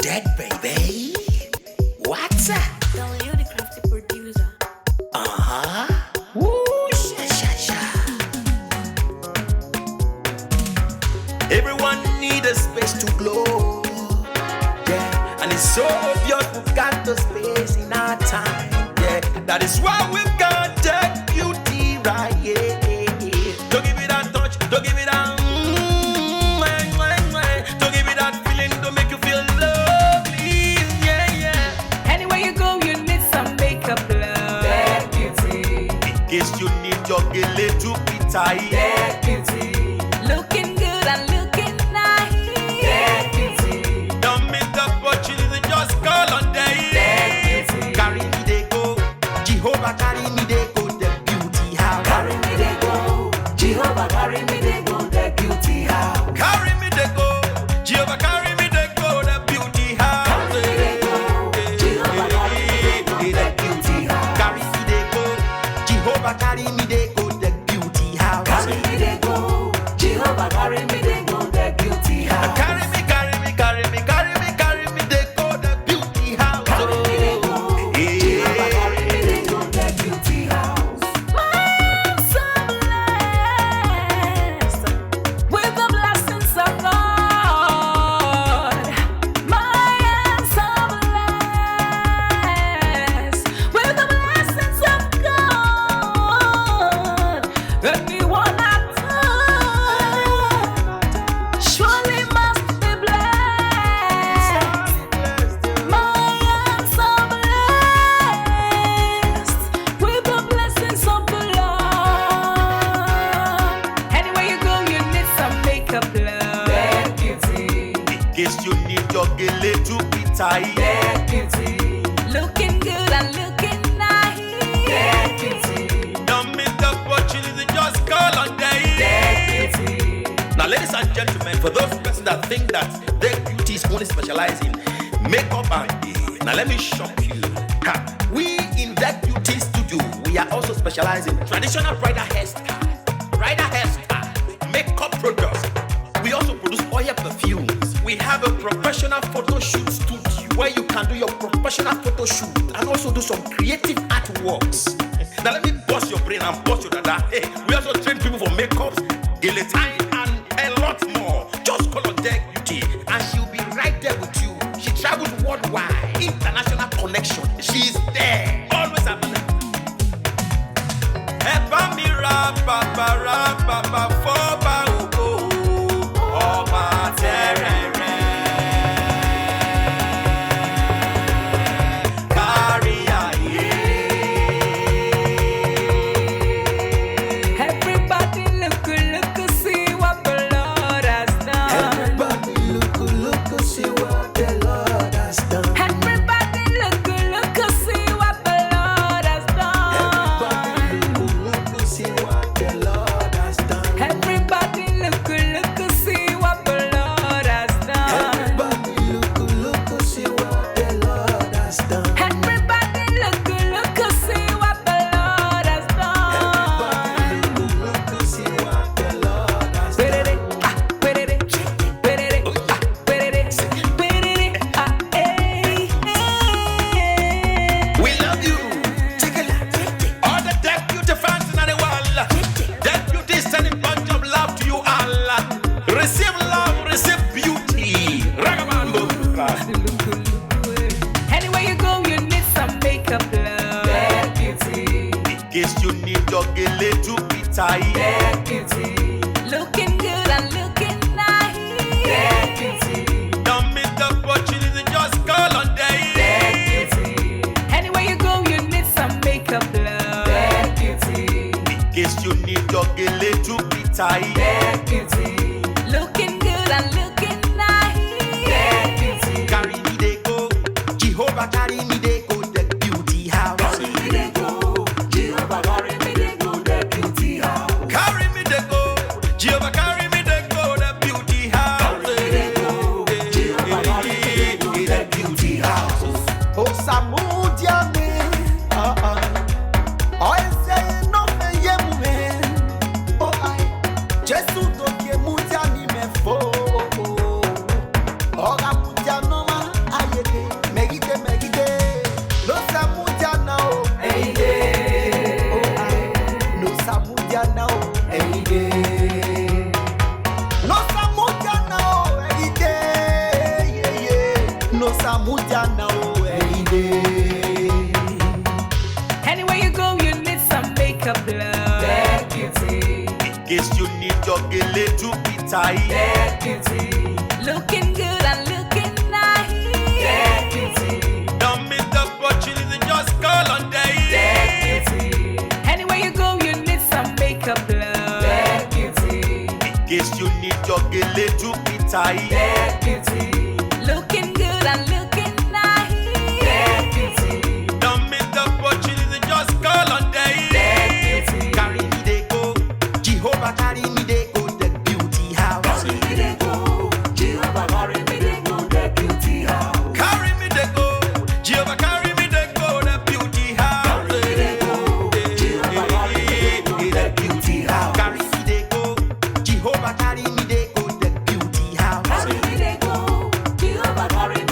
Deg baby, what's up? Gele, you the crafty producer. Woo, sha. Everyone need a space to glow. Yeah, and it's so obvious we've got the space in our time. Yeah, that is why we've got Deg Beauty right here. Don't give it that touch, don't give it that don't give it that feeling, don't make you feel lovely. Yeah. Anywhere you go, you need some makeup, love. Deg Beauty. In case you need your Gele to be tight. Deg Beauty. Looking good and looking nice. Deg Beauty. Don't miss the opportunity, just call on Deg. Deg Beauty. Carry me they go, Jehovah carry me they go, the beauty house. Carry me they go, Jehovah carry me they go, Deg Beauty house. Carry me they go, Jehovah carry me they go, the beauty house. Carry me they go, Jehovah carry me they go, Deg Beauty house. Carry me they go, Jehovah carry me they go, the beauty house. Carry me they go, Jehovah carry me they go, Deg Beauty house. Carry me they go, the beauty house. Carry me they go, Jehovah carry me they go, Deg Beauty house. I'm so blessed with the blessings of God. I'm so blessed with the blessings of God. Anyone I touch surely must be blessed. I am so blessed with the blessings of the Lord. Anywhere you go, you need some makeup, love. Deg Beauty. In case you need your Gele to be tight. Deg Beauty. Looking good and looking nice. Deg Beauty. Don't miss the opportunity, just call on Deg. Deg Beauty. Now, ladies and gentlemen, for those persons that think that Deg Beauty is only specialized in makeup and hair, now let me shock you. We in Deg Beauty studio, we are also specialized in traditional bridal hairstyle, makeup products. We also produce oil perfumes. We have a professional photo shoot studio where you can do your professional photo shoot and also do some creative artworks. Now let me bust your brain and bust your dada. Hey, we also train people for makeup, Gele time, and a lot more. Just call on Deg Beauty and she'll be right there with you. She travels worldwide, international connection. She's there, always available. Eba mi ra ba fo ba o ọba terere. Kárí ayé. Everybody look, see what the Lord has done. Mudiana, oh, hey. Anywhere you go, you need some makeup, love. Deg Beauty. In case you need your Gele to be tight. Deg Beauty. Looking good and looking nice. Deg Beauty. Don't miss the opportunity, just call on Deg. Deg Beauty. Anywhere you go, you need some makeup, love. Deg Beauty. In case you need your Gele to be tight. Deg Beauty. Looking good and looking nice. Deg Beauty. Don't miss the opportunity, just call on Deg. Deg Beauty. Carry me they go, Jehovah carry me they go, Deg Beauty house. Carry me they go, Jehovah carry me they go, Deg Beauty house. Carry me they go, Jehovah carry me they go, Deg Beauty house. Carry me they go, Jehovah carry me they go, Deg Beauty house. Carry me they go, Jehovah carry me they go, Deg Beauty house. Carry me they go, Jehovah carry